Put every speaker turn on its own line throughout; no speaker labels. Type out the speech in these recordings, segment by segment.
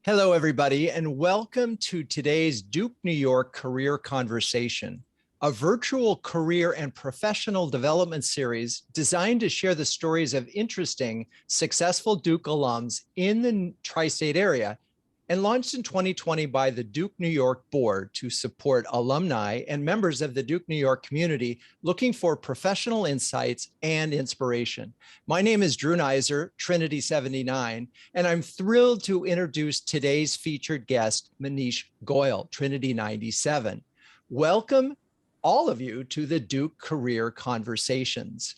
Hello, everybody, and welcome to today's DukeNY Career Conversation, a virtual career and professional development series designed to share the stories of interesting, successful Duke alums in the tri-state area and launched in 2020 by the DukeNY board to support alumni and members of the DukeNY community looking for professional insights and inspiration. My name is Drew Neisser, Trinity 79, and I'm thrilled to introduce today's featured guest, Maneesh Goyal, Trinity 97. Welcome, all of you, to the Duke Career Conversations.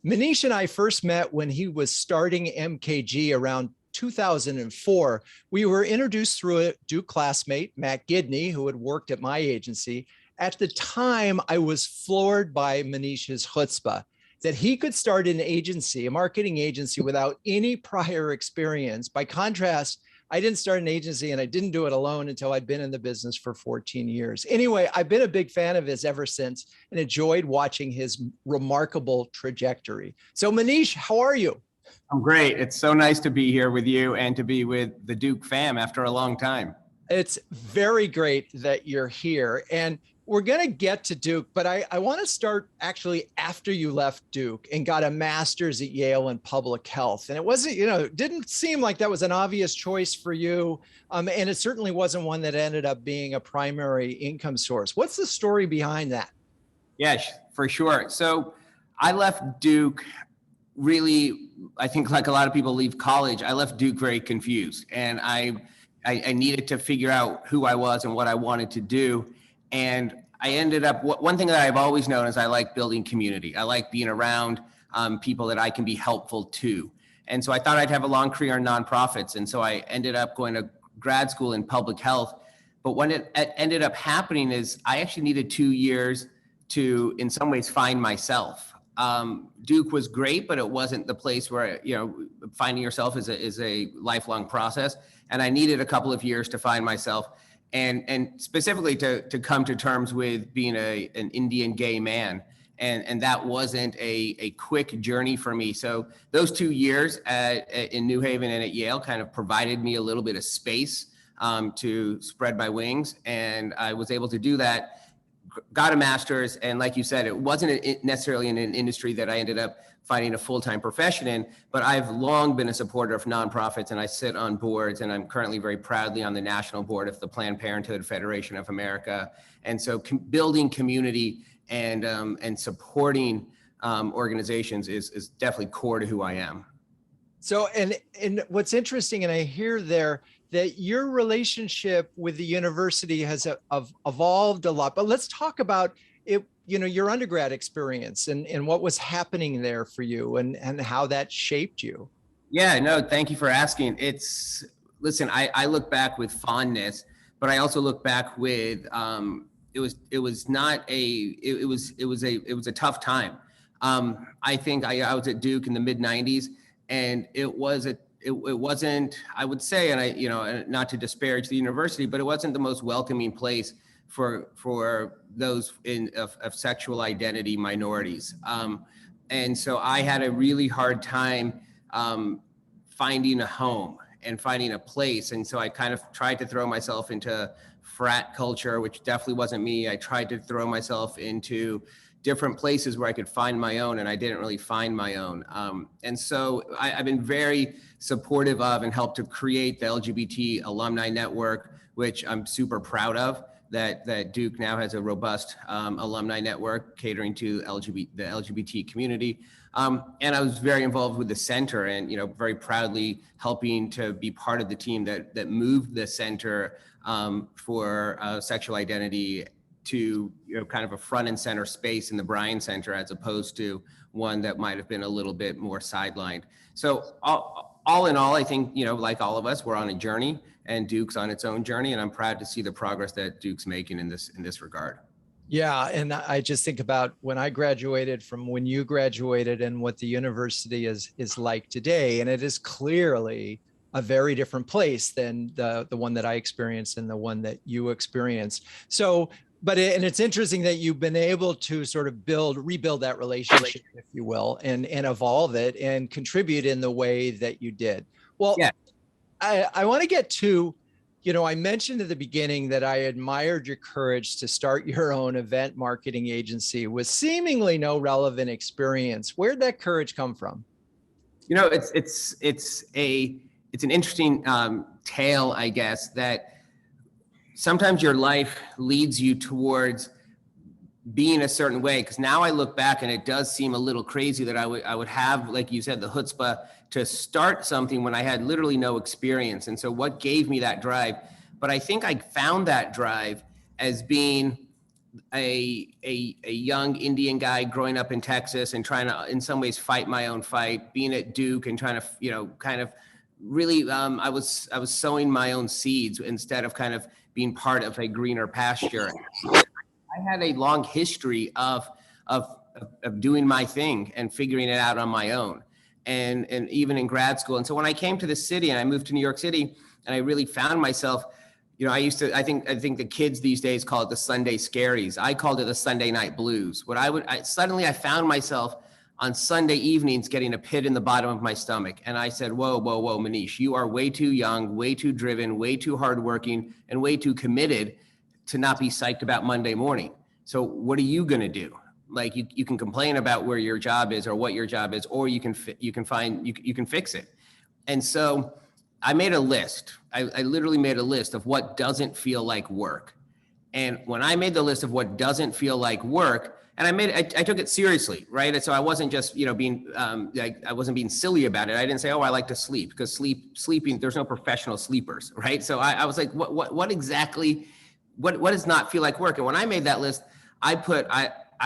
Manish and I first met when he was starting MKG around 2004. We were introduced through a Duke classmate, Matt Gidney, who had worked at my agency. At the time, I was floored by Manish's chutzpah, that he could start an agency, a marketing agency, without any prior experience. By contrast, I didn't start an agency and I didn't do it alone until I'd been in the business for 14 years. Anyway, I've been a big fan of his ever since and enjoyed watching his remarkable trajectory. So Manish, how are you?
I'm great. It's so nice to be here with you and to be with the Duke fam after a long time.
It's very great that you're here. And we're going to get to Duke, but I want to start actually after you left Duke and got a master's at Yale in public health. And it wasn't, it didn't seem like that was an obvious choice for you. And it certainly wasn't one that ended up being a primary income source. What's the story behind that?
Yes, for sure. So I left Duke really, I think like a lot of people leave college, I left Duke very confused. And I needed to figure out who I was and what I wanted to do. And I ended up, one thing that I've always known is I like building community. I like being around people that I can be helpful to. And so I thought I'd have a long career in nonprofits. And so I ended up going to grad school in public health. But what it ended up happening is I actually needed 2 years to, in some ways, find myself. Duke was great, but it wasn't the place where, finding yourself is a lifelong process. And I needed a couple of years to find myself and specifically to come to terms with being an Indian gay man. And that wasn't a quick journey for me. So those 2 years in New Haven and at Yale kind of provided me a little bit of space to spread my wings. And I was able to do that. Got a master's, and like you said, it wasn't necessarily in an industry that I ended up finding a full-time profession in, but I've long been a supporter of nonprofits, and I sit on boards, and I'm currently very proudly on the national board of the Planned Parenthood Federation of America. And so building community and supporting organizations is definitely core to who I am.
So, and what's interesting, and I hear there that your relationship with the university has evolved a lot, but let's talk about it, your undergrad experience and what was happening there for you and how that shaped you.
Yeah, no, thank you for asking. Listen, I look back with fondness, but I also look back with, it was a tough time. I think I was at Duke in the mid 90s, and it wasn't, I would say, and not to disparage the university, but it wasn't the most welcoming place for those of sexual identity minorities. And so I had a really hard time finding a home and finding a place. And so I kind of tried to throw myself into frat culture, which definitely wasn't me. I tried to throw myself into different places where I could find my own, and I didn't really find my own. And so I've been very supportive of and helped to create the LGBT alumni network, which I'm super proud of, that Duke now has a robust alumni network catering to the LGBT community. And I was very involved with the center and, very proudly helping to be part of the team that moved the center for sexual identity to kind of a front and center space in the Bryan Center, as opposed to one that might have been a little bit more sidelined. So all in all, I think, like all of us, we're on a journey, and Duke's on its own journey, and I'm proud to see the progress that Duke's making in this regard.
Yeah, and I just think about when I graduated from when you graduated and what the university is like today, and it is clearly a very different place than the one that I experienced and the one that you experienced. So, and it's interesting that you've been able to sort of rebuild that relationship, if you will, and evolve it and contribute in the way that you did. Well,
yeah.
I want to get to, I mentioned at the beginning that I admired your courage to start your own event marketing agency with seemingly no relevant experience. Where'd that courage come from?
It's an interesting tale, I guess, that sometimes your life leads you towards being a certain way. Because now I look back and it does seem a little crazy that I would have, like you said, the chutzpah to start something when I had literally no experience. And so what gave me that drive? But I think I found that drive as being a young Indian guy growing up in Texas and trying to, in some ways, fight my own fight, being at Duke and trying to, kind of really, I was sowing my own seeds instead of kind of being part of a greener pasture. I had a long history of doing my thing and figuring it out on my own, and even in grad school. And so when I came to the city and I moved to New York City, and I really found myself, I think the kids these days call it the Sunday scaries. I called it the Sunday night blues. Suddenly I found myself on Sunday evenings getting a pit in the bottom of my stomach. And I said, whoa, Maneesh, you are way too young, way too driven, way too hardworking, and way too committed to not be psyched about Monday morning. So what are you going to do? Like you can complain about where your job is or what your job is, or you can fix it. And so I made a list. I literally made a list of what doesn't feel like work. And when I made the list of what doesn't feel like work, and I took it seriously, right? And so I wasn't just, I wasn't being silly about it. I didn't say, oh, I like to sleep, because sleeping, there's no professional sleepers, right? So I was like, what exactly, what does not feel like work? And when I made that list, I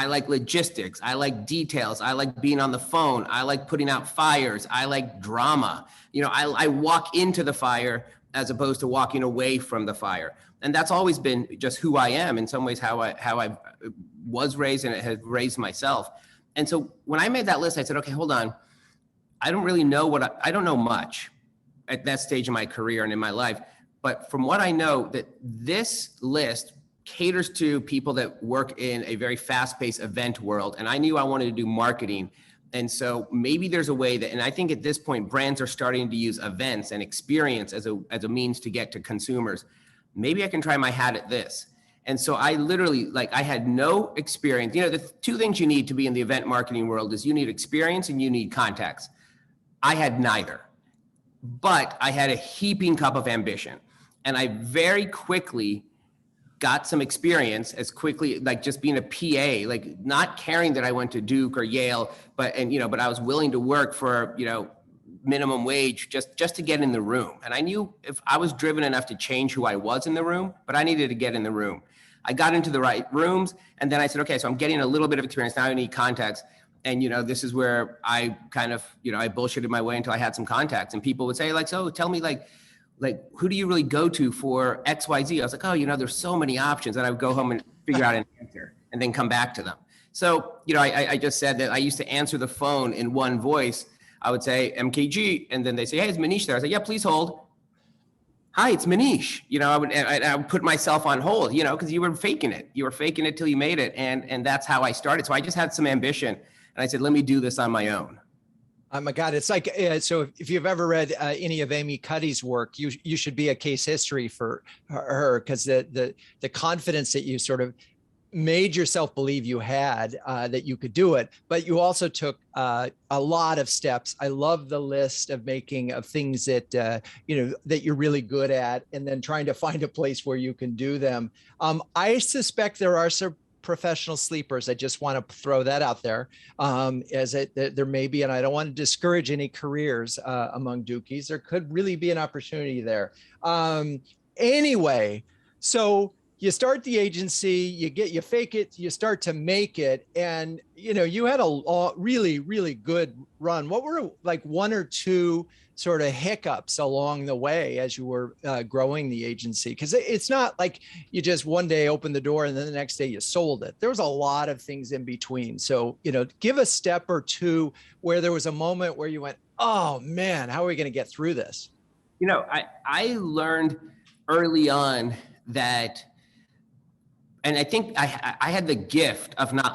like logistics. I like details. I like being on the phone. I like putting out fires. I like drama. I walk into the fire as opposed to walking away from the fire. And that's always been just who I am, in some ways, how I was raised, and it has raised myself. And so when I made that list, I said, okay, hold on. I don't really know I don't know much at that stage of my career and in my life. But from what I know, that this list caters to people that work in a very fast-paced event world. And I knew I wanted to do marketing. And so maybe there's a way that, and I think at this point, brands are starting to use events and experience as a means to get to consumers. Maybe I can try my hat at this. And so I literally, I had no experience. The two things you need to be in the event marketing world is you need experience and you need contacts. I had neither, but I had a heaping cup of ambition. And I very quickly got some experience as quickly, just being a PA, not caring that I went to Duke or Yale, but I was willing to work for, minimum wage just to get in the room. And I knew if I was driven enough to change who I was in the room, but I needed to get in the room. I got into the right rooms, and then I said, okay, so I'm getting a little bit of experience. Now I need contacts. And, this is where I kind of, I bullshitted my way until I had some contacts, and people would say, so tell me, who do you really go to for XYZ? I was like, oh, there's so many options. And I would go home and figure out an answer and then come back to them. So, I just said that I used to answer the phone in one voice. I would say MKG, and then they say, hey, is Maneesh there? I say, yeah, please hold. Hi, it's Maneesh. I would put myself on hold, because you were faking it. You were faking it till you made it. And that's how I started. So I just had some ambition, and I said, let me do this on my own.
Oh my God, it's like, so if you've ever read any of Amy Cuddy's work, you should be a case history for her, because the confidence that you sort of made yourself believe you had, that you could do it, but you also took a lot of steps. I love the list of things that, that you're really good at, and then trying to find a place where you can do them. I suspect there are some professional sleepers. I just want to throw that out there, there may be, and I don't want to discourage any careers among Dukies. There could really be an opportunity there. Anyway, so you start the agency, you fake it, you start to make it, and you had a really, really good run. What were one or two sort of hiccups along the way as you were growing the agency? Because it's not like you just one day opened the door and then the next day you sold it. There was a lot of things in between. So, give a step or two where there was a moment where you went, oh man, how are we going to get through this?
I learned early on that, and I think I had the gift of not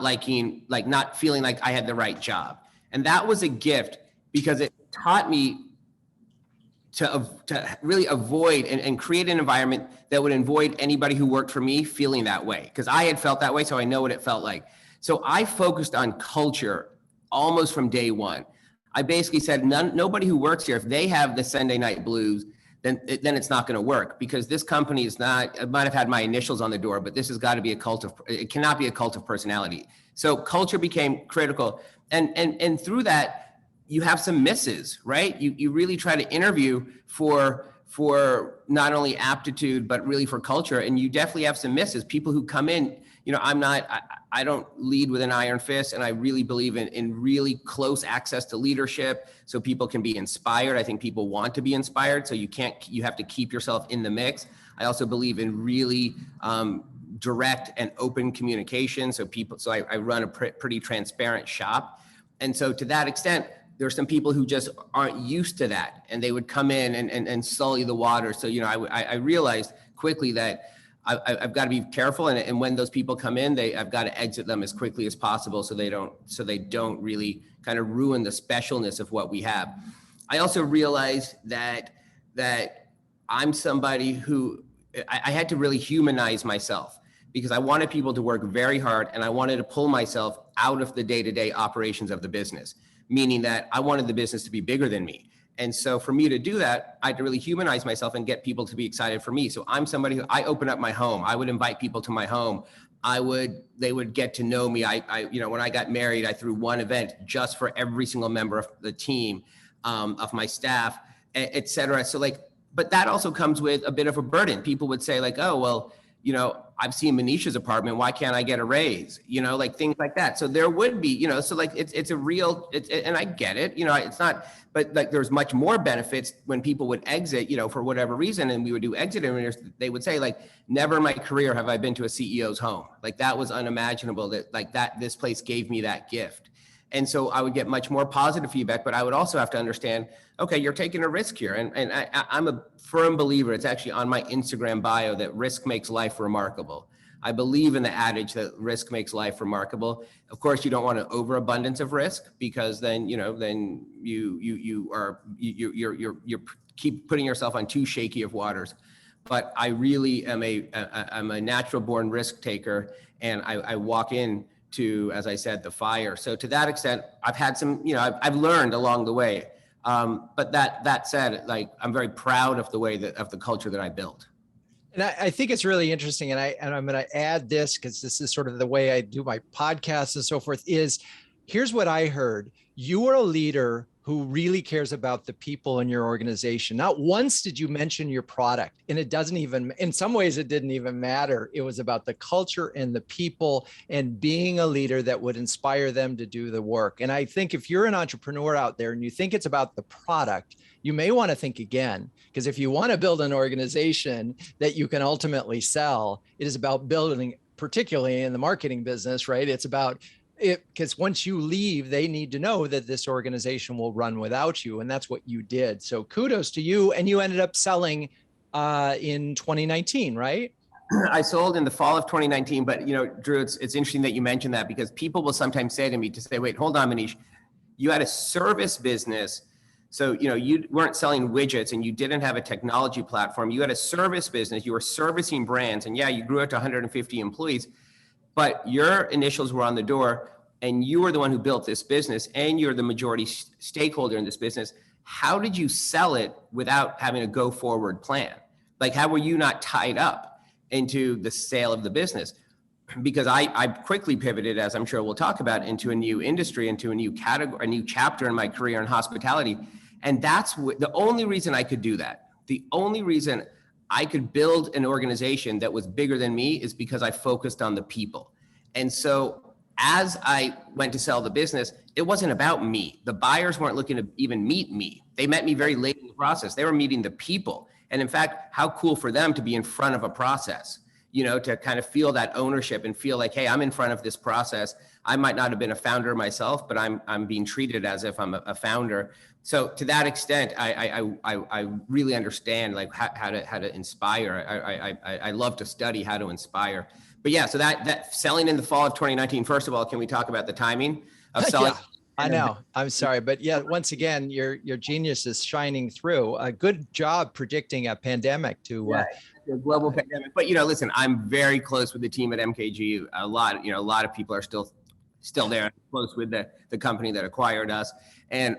feeling like I had the right job. And that was a gift, because it taught me to really avoid and create an environment that would avoid anybody who worked for me feeling that way. Because I had felt that way, so I know what it felt like. So I focused on culture almost from day one. I basically said, nobody who works here, if they have the Sunday night blues, then it's not going to work, because this company is not, it might have had my initials on the door, but this has got to be it cannot be a cult of personality. So culture became critical. And through that, you have some misses, right? You really try to interview for not only aptitude, but really for culture. And you definitely have some misses. People who come in, I don't lead with an iron fist, and I really believe in really close access to leadership so people can be inspired. I think people want to be inspired, so you have to keep yourself in the mix. I also believe in really direct and open communication. So I run a pretty transparent shop. And so to that extent, there are some people who just aren't used to that, and they would come in and sully the water. So, I realized quickly that I've got to be careful. And when those people come in, I've got to exit them as quickly as possible so they don't really kind of ruin the specialness of what we have. I also realized that I'm somebody who I had to really humanize myself, because I wanted people to work very hard, and I wanted to pull myself out of the day-to-day operations of the business, meaning that I wanted the business to be bigger than me. And so for me to do that, I had to really humanize myself and get people to be excited for me. So I'm somebody who, I open up my home. I would invite people to my home. They would get to know me. When I got married, I threw one event just for every single member of the team, of my staff, et cetera. So but that also comes with a bit of a burden. People would say oh, well, I've seen Maneesh's apartment. Why can't I get a raise? Things like that. So there would be, it's a real, and I get it, it's not, but there's much more benefits when people would exit, for whatever reason, and we would do exit interviews. They would say never in my career have I been to a CEO's home. That was unimaginable, that this place gave me that gift. And so I would get much more positive feedback, but I would also have to understand, okay, you're taking a risk here. And I'm a firm believer, it's actually on my Instagram bio, that risk makes life remarkable. I believe in the adage that risk makes life remarkable. Of course, you don't want an overabundance of risk, because then, you keep putting yourself on too shaky of waters. But I really am I'm a natural born risk taker, and I walk in to, as I said, the fire. So to that extent, I've had some, I've learned along the way. But that said, I'm very proud of of the culture that I built.
And I think it's really interesting. And I'm going to add this, because this is sort of the way I do my podcasts and so forth, is here's what I heard. You are a leader who really cares about the people in your organization. Not once did you mention your product, and it doesn't even, in some ways it didn't even matter. It was about the culture and the people, and being a leader that would inspire them to do the work. And I think if you're an entrepreneur out there and you think it's about the product, you may want to think again, because if you want to build an organization that you can ultimately sell, it is about building, particularly in the marketing business, right? It's about it, because once you leave, they need to know that this organization will run without you. And that's what you did. So kudos to you. And you ended up selling in 2019, right?
I sold in the fall of 2019, but Drew, it's interesting that you mentioned that, because people will sometimes say to me, wait, hold on, Maneesh, you had a service business. So, you weren't selling widgets, and you didn't have a technology platform. You had a service business. You were servicing brands, and yeah, you grew it to 150 employees. But your initials were on the door, and you were the one who built this business, and you're the majority stakeholder in this business. How did you sell it without having a go forward plan? How were you not tied up into the sale of the business? Because I quickly pivoted, as I'm sure we'll talk about, into a new industry, into a new category, a new chapter in my career in hospitality. And that's the only reason I could do that. The only reason I could build an organization that was bigger than me is because I focused on the people. And so as I went to sell the business, it wasn't about me. The buyers weren't looking to even meet me. They met me very late in the process. They were meeting the people. And in fact, how cool for them to be in front of a process, to kind of feel that ownership and feel like, hey, I'm in front of this process. I might not have been a founder myself, but I'm being treated as if I'm a founder. So to that extent, I really understand how to inspire. I love to study how to inspire. But yeah, so that selling in the fall of 2019, first of all, can we talk about the timing of selling?
I
And a
know. I'm sorry, but yeah, once again, your genius is shining through. A good job predicting a pandemic to.
yeah, the global pandemic. But listen, I'm very close with the team at MKG. A lot of people are still there, close with the company that acquired us, and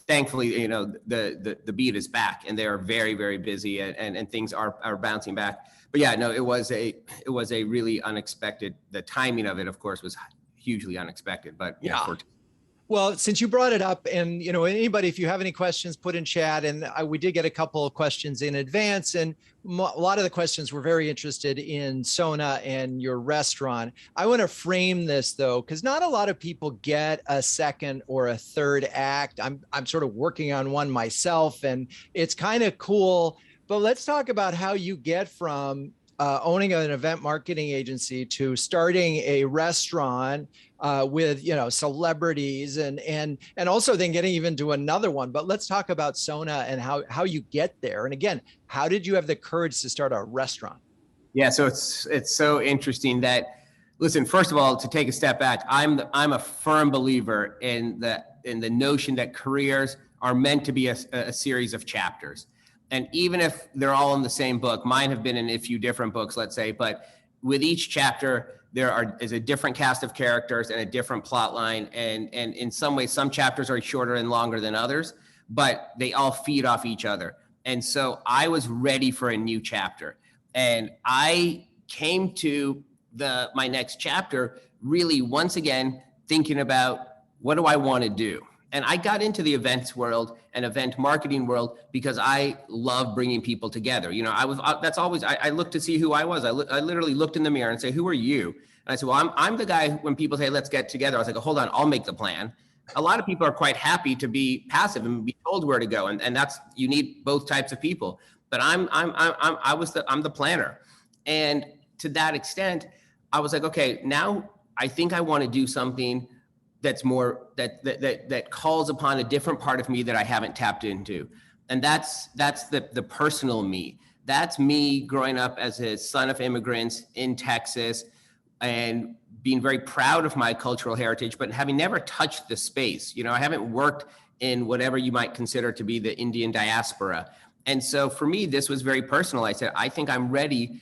thankfully, the beat is back, and they are very, very busy, and things are bouncing back. But yeah, no, it was a really unexpected. The timing of it, of course, was hugely unexpected. But
Yeah. Well, since you brought it up, and anybody, if you have any questions, put in chat. And we did get a couple of questions in advance, and a lot of the questions were very interested in Sona and your restaurant. I want to frame this though, because not a lot of people get a second or a third act. I'm sort of working on one myself, and it's kind of cool. But let's talk about how you get from owning an event marketing agency to starting a restaurant with celebrities and also then getting even to another one. But let's talk about Sona and how you get there. And again, how did you have the courage to start a restaurant?
Yeah, so it's so interesting that, listen, first of all, to take a step back, I'm a firm believer in the notion that careers are meant to be a series of chapters. And even if they're all in the same book, mine have been in a few different books, let's say, but with each chapter, is a different cast of characters and a different plot line. And in some ways, some chapters are shorter and longer than others, but they all feed off each other. And so I was ready for a new chapter. And I came to my next chapter really, once again, thinking about, what do I want to do? And I got into the events world and event marketing world because I love bringing people together. I looked to see who I was. I literally looked in the mirror and say, who are you? And I said, well, I'm the guy, when people say, let's get together, I was like, hold on, I'll make the plan. A lot of people are quite happy to be passive and be told where to go. And you need both types of people. But I'm the planner. And to that extent, I was like, okay, now I think I want to do something that's more that calls upon a different part of me that I haven't tapped into. And that's the personal me. That's me growing up as a son of immigrants in Texas and being very proud of my cultural heritage, but having never touched the space. I haven't worked in whatever you might consider to be the Indian diaspora. And so for me, this was very personal. I said, I think I'm ready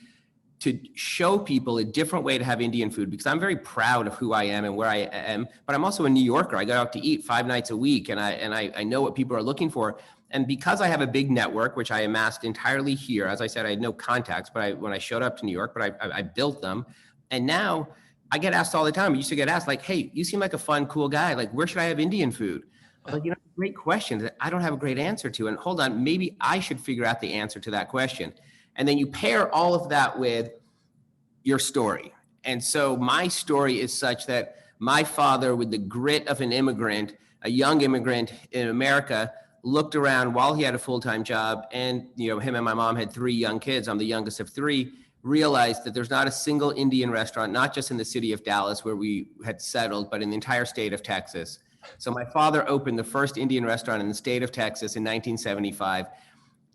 to show people a different way to have Indian food, because I'm very proud of who I am and where I am, but I'm also a New Yorker. I go out to eat 5 nights a week, and I know what people are looking for. And because I have a big network, which I amassed entirely here, as I said, I had no contacts, but when I showed up to New York, but I built them. And now I get asked all the time. I used to get asked like, hey, you seem like a fun, cool guy. Like, where should I have Indian food? I'm like, great question that I don't have a great answer to. And hold on, maybe I should figure out the answer to that question. And then you pair all of that with your story. And so my story is such that my father, with the grit of an immigrant, a young immigrant in America, looked around while he had a full-time job, and him and my mom had 3 young kids. I'm the youngest of 3. Realized that there's not a single Indian restaurant, not just in the city of Dallas where we had settled, but in the entire state of Texas. So my father opened the first Indian restaurant in the state of Texas in 1975,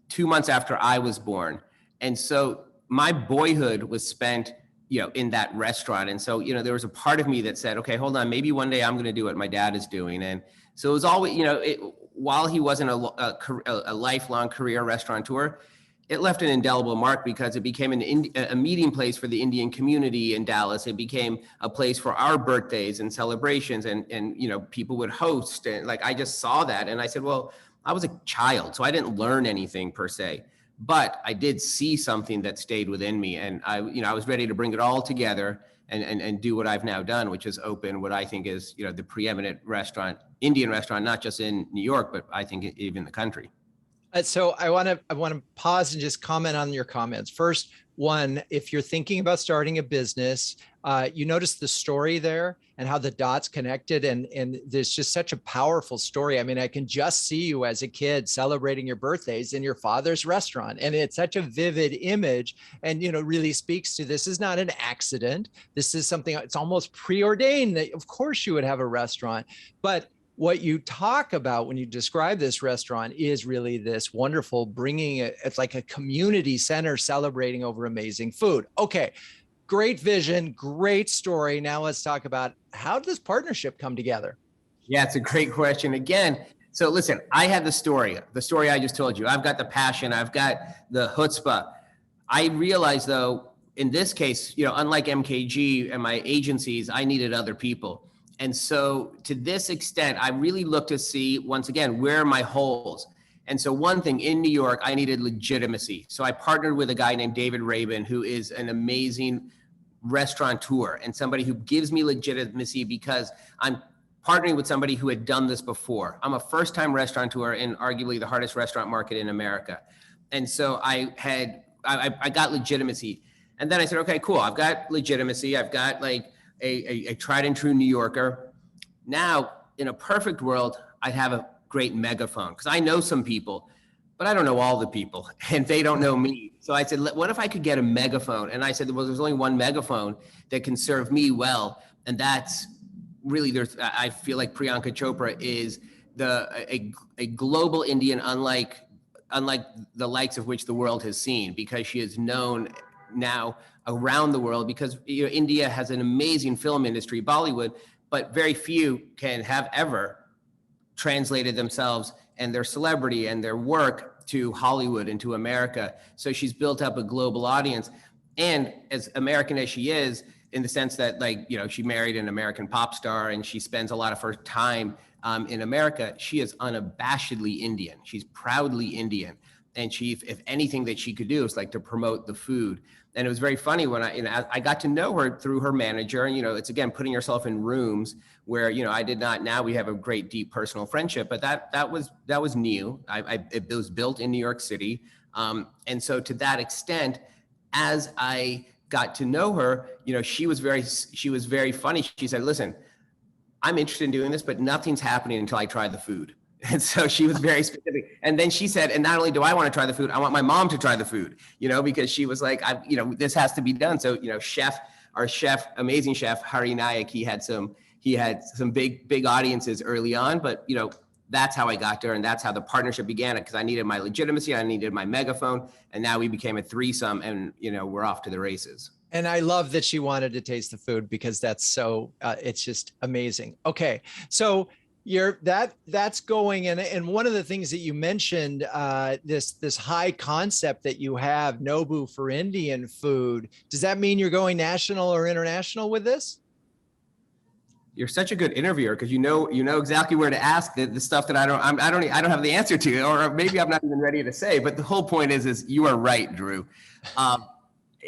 2 months after I was born. And so my boyhood was spent, in that restaurant. And so, there was a part of me that said, okay, hold on, maybe one day I'm going to do what my dad is doing. And so it was always, while he wasn't a lifelong career restaurateur, it left an indelible mark because it became a meeting place for the Indian community in Dallas. It became a place for our birthdays and celebrations, and people would host. And I just saw that, and I said, well, I was a child, so I didn't learn anything per se, but I did see something that stayed within me, and I was ready to bring it all together and do what I've now done, which is open what I think is the preeminent Indian restaurant, not just in New York, but I think even the country.
So I want to pause and just comment on your comments. First one, if you're thinking about starting a business, you notice the story there and how the dots connected, and there's just such a powerful story. I mean, I can just see you as a kid celebrating your birthdays in your father's restaurant, and it's such a vivid image, and really speaks to, this is not an accident. This is something, it's almost preordained that of course you would have a restaurant. But what you talk about when you describe this restaurant is really this wonderful bringing it. It's like a community center celebrating over amazing food. Okay, great vision, great story. Now let's talk about, how does partnership come together?
Yeah, it's a great question. Again, so listen, I had the story I just told you. I've got the passion, I've got the chutzpah. I realized though, in this case, unlike MKG and my agencies, I needed other people. And so to this extent, I really looked to see, once again, where are my holes? And so one thing in New York, I needed legitimacy. So I partnered with a guy named David Rabin, who is an amazing restaurateur and somebody who gives me legitimacy because I'm partnering with somebody who had done this before. I'm a first-time restaurateur in arguably the hardest restaurant market in America. And so I got legitimacy. And then I said, okay, cool. I've got legitimacy. I've got like a tried and true New Yorker. Now, in a perfect world, I'd have a great megaphone because I know some people, but I don't know all the people and they don't know me. So I said, what if I could get a megaphone? And I said, well, there's only one megaphone that can serve me well. And that's really, I feel like Priyanka Chopra is a global Indian, unlike the likes of which the world has seen, because she is known now around the world because India has an amazing film industry, Bollywood, but very few can have ever translated themselves and their celebrity and their work to Hollywood and to America. So she's built up a global audience. And as American as she is, in the sense that she married an American pop star and she spends a lot of her time in America, she is unabashedly Indian. She's proudly Indian. And if anything that she could do is to promote the food. And it was very funny when I got to know her through her manager. And, it's again, putting yourself in rooms where, I did not, now we have a great, deep personal friendship, but that was new. It was built in New York City. And so to that extent, as I got to know her, she was very funny. She said, listen, I'm interested in doing this, but nothing's happening until I try the food. And so she was very specific. And then she said, and not only do I want to try the food, I want my mom to try the food, because she was like, this has to be done. So, our chef, amazing chef, Hari Nayak, he had some big audiences early on, but, that's how I got there. And that's how the partnership began, because I needed my legitimacy. I needed my megaphone. And now we became a threesome and, we're off to the races.
And I love that she wanted to taste the food because that's so, it's just amazing. Okay. So that's going. And one of the things that you mentioned, this high concept that you have, Nobu for Indian food, does that mean you're going national or international with this?
You're such a good interviewer because you know exactly where to ask the stuff that I don't have the answer to, or maybe I'm not even ready to say. But the whole point is you are right, Drew,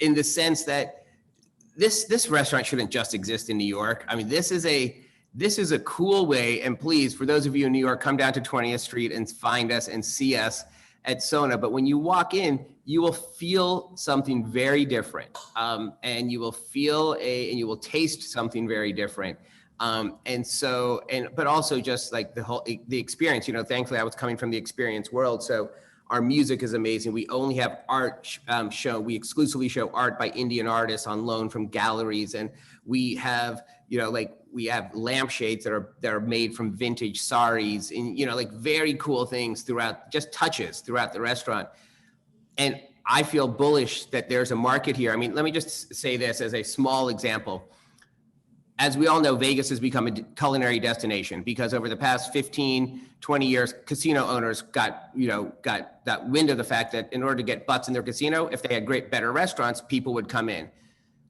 in the sense that this restaurant shouldn't just exist in New York. I mean, this is a cool way. And please, for those of you in New York, come down to 20th Street and find us and see us at SONA. But when you walk in, you will feel something very different, and you will and you will taste something very different. But also just like the experience, thankfully I was coming from the experience world. So our music is amazing. We only have art we exclusively show art by Indian artists on loan from galleries. And we have, we have lampshades that are made from vintage saris and, very cool things just touches throughout the restaurant. And I feel bullish that there's a market here. I mean, let me just say this as a small example. As we all know, Vegas has become a culinary destination because over the past 15, 20 years, casino owners got that wind of the fact that in order to get butts in their casino, if they had better restaurants, people would come in.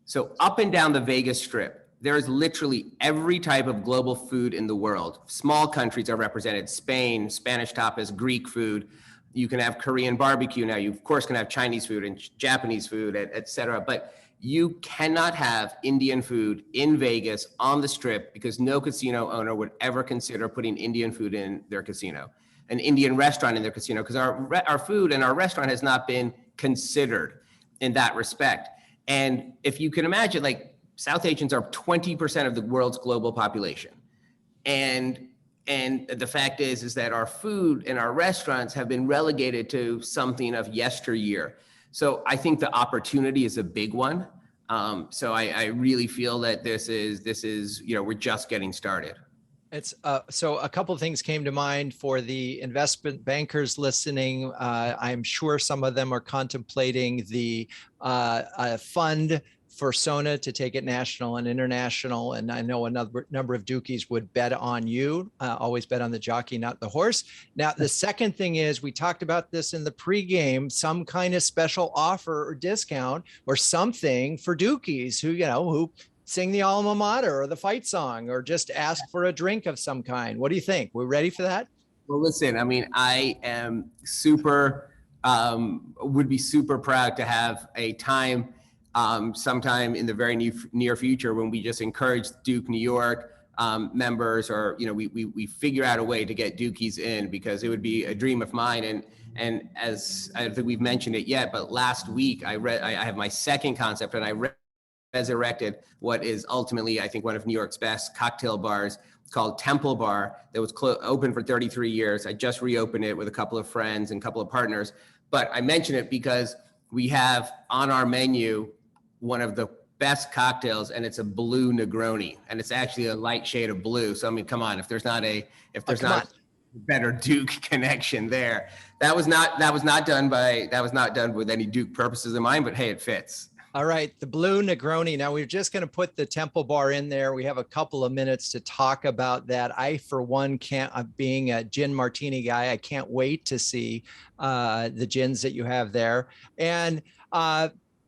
So up and down the Vegas Strip, there is literally every type of global food in the world. Small countries are represented: Spain, Spanish tapas, Greek food. You can have Korean barbecue now. You, of course, can have Chinese food and Japanese food, et cetera. But you cannot have Indian food in Vegas on the Strip because no casino owner would ever consider putting Indian food in their casino, an Indian restaurant in their casino, because our food and our restaurant has not been considered in that respect. And if you can imagine, South Asians are 20% of the world's global population. And the fact is that our food and our restaurants have been relegated to something of yesteryear. So I think the opportunity is a big one. So I really feel that this is, we're just getting started.
It's so a couple of things came to mind for the investment bankers listening. I'm sure some of them are contemplating the fund for SONA to take it national and international. And I know a number of Dukies would bet on you. Always bet on the jockey, not the horse. Now, the second thing is we talked about this in the pregame, some kind of special offer or discount or something for Dukies who sing the alma mater or the fight song or just ask for a drink of some kind. What do you think? We're ready for that?
Well, listen, I mean, I am would be super proud to have a time sometime in the very near future when we just encourage Duke New York members, or we figure out a way to get Dukies in, because it would be a dream of mine. And as I don't think we've mentioned it yet, but last week I have my second concept, and I resurrected what is ultimately, I think, one of New York's best cocktail bars called Temple Bar that was open for 33 years. I just reopened it with a couple of friends and a couple of partners. But I mention it because we have on our menu one of the best cocktails, and it's a blue Negroni, and it's actually a light shade of blue. So I mean, come on, if there's not a better Duke connection there. That was not done with any Duke purposes in mind, but hey, it fits.
All right, the blue Negroni. Now we're just going to put the Temple Bar in there. We have a couple of minutes to talk about that. I, for one, being a gin martini guy, I can't wait to see the gins that you have there. And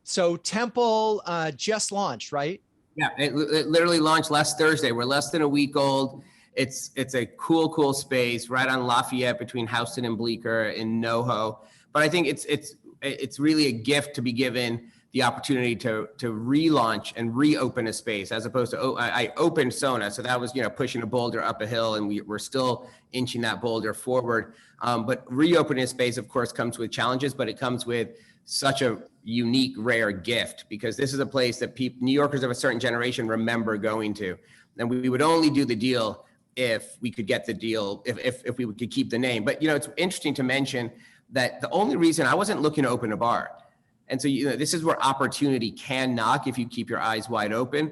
so Temple just launched, right?
Yeah, it literally launched last Thursday. We're less than a week old. It's a cool space right on Lafayette between Houston and Bleecker in NoHo. But I think it's really a gift to be given the opportunity to relaunch and reopen a space, as opposed to, I opened SONA. So that was, pushing a boulder up a hill, and we're still inching that boulder forward. But reopening a space, of course, comes with challenges, but it comes with such a unique, rare gift, because this is a place that New Yorkers of a certain generation remember going to. And we would only do the deal if we could get the deal, if we could keep the name. But, it's interesting to mention that the only reason I wasn't looking to open a bar. And so, this is where opportunity can knock if you keep your eyes wide open.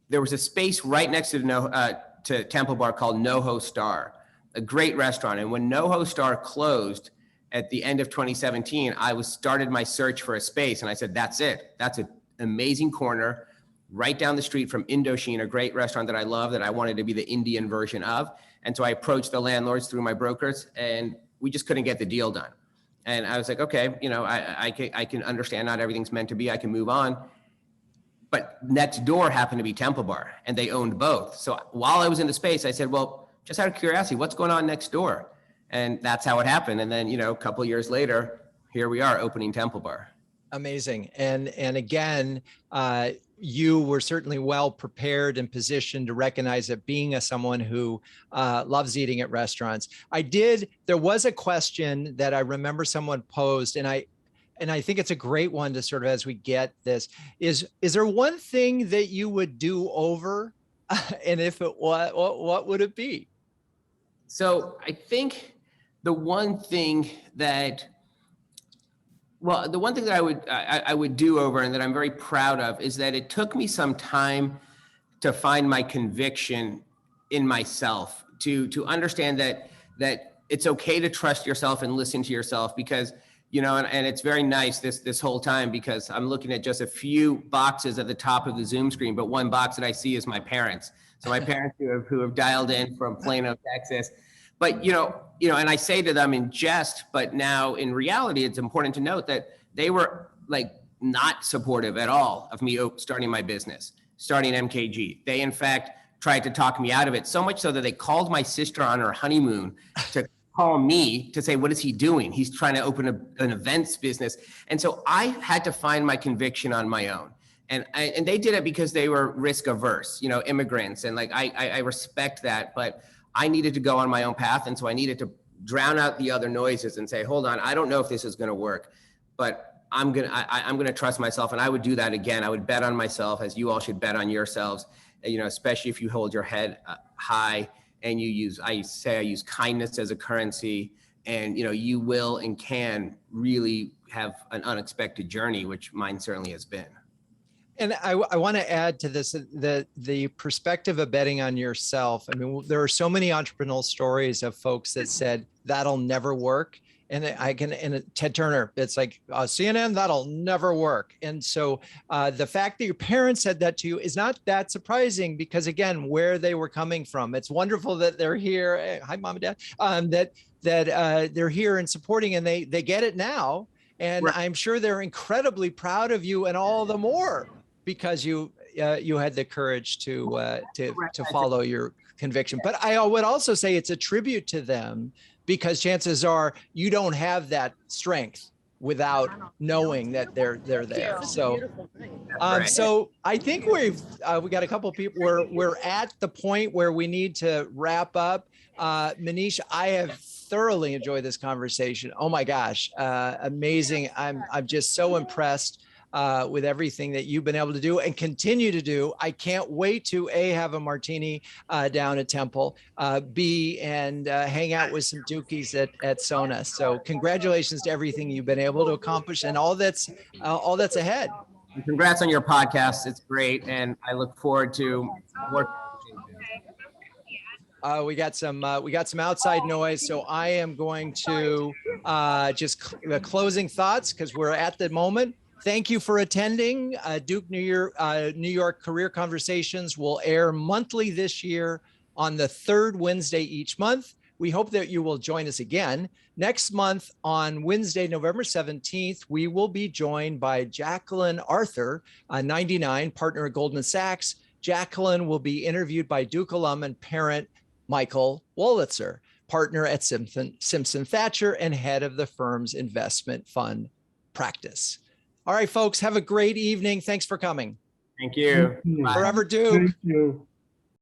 There was a space right next to Temple Bar called NoHo Star, a great restaurant. And when NoHo Star closed at the end of 2017, I started my search for a space, and I said, that's it. That's an amazing corner right down the street from Indochine, a great restaurant that I love, that I wanted to be the Indian version of. And so I approached the landlords through my brokers, and we just couldn't get the deal done. And I was like, okay, I can understand not everything's meant to be. I can move on. But next door happened to be Temple Bar, and they owned both. So while I was in the space, I said, well, just out of curiosity, what's going on next door? And that's how it happened. And then, a couple of years later, here we are opening Temple Bar.
Amazing. And again, you were certainly well prepared and positioned to recognize that, being someone who loves eating at restaurants. There was a question that I remember someone posed, and I think it's a great one to sort of, as we get this, is there one thing that you would do over? And if it was, what would it be?
So I think the one thing that I would do over, and that I'm very proud of, is that it took me some time to find my conviction in myself, to understand that it's okay to trust yourself and listen to yourself, because, and it's very nice this whole time, because I'm looking at just a few boxes at the top of the Zoom screen, but one box that I see is my parents. So my parents who have dialed in from Plano, Texas. But, and I say to them in jest, but now in reality, it's important to note that they were not supportive at all of me starting my business, starting MKG. They, in fact, tried to talk me out of it, so much so that they called my sister on her honeymoon to call me to say, what is he doing? He's trying to open an events business. And so I had to find my conviction on my own. And they did it because they were risk averse, immigrants. And I respect that, but I needed to go on my own path. And so I needed to drown out the other noises and say, hold on, I don't know if this is going to work, but I'm going to trust myself. And I would do that again. I would bet on myself, as you all should bet on yourselves, especially if you hold your head high and I use kindness as a currency, and, you will and can really have an unexpected journey, which mine certainly has been.
And I want to add to this, the perspective of betting on yourself. I mean, there are so many entrepreneurial stories of folks that said that'll never work. And Ted Turner, it's like CNN, that'll never work. And so the fact that your parents said that to you is not that surprising, because again, where they were coming from. It's wonderful that they're here. Hey, hi, mom and dad. That they're here and supporting, and they get it now. And right. I'm sure they're incredibly proud of you, and all the more because you had the courage to follow your conviction. But I would also say it's a tribute to them, because chances are you don't have that strength without knowing that they're there. So, so I think we got a couple of people. We're at the point where we need to wrap up. Maneesh, I have thoroughly enjoyed this conversation. Oh my gosh, amazing! I'm just so impressed with everything that you've been able to do and continue to do. I can't wait to have a martini down at Temple, B, and hang out with some Dukies at SONA. So congratulations to everything you've been able to accomplish and all that's ahead.
And congrats on your podcast. It's great, and I look forward to more.
We got some outside noise, so I am going to just closing thoughts, because we're at the moment. Thank you for attending. Duke New York Career Conversations will air monthly this year on the third Wednesday each month. We hope that you will join us again. Next month on Wednesday, November 17th, we will be joined by Jacqueline Arthur, 99, partner at Goldman Sachs. Jacqueline will be interviewed by Duke alum and parent Michael Wolitzer, partner at Simpson Thacher and head of the firm's investment fund practice. All right, folks, have a great evening. Thanks for coming.
Thank you.
Forever Duke.
Thank you.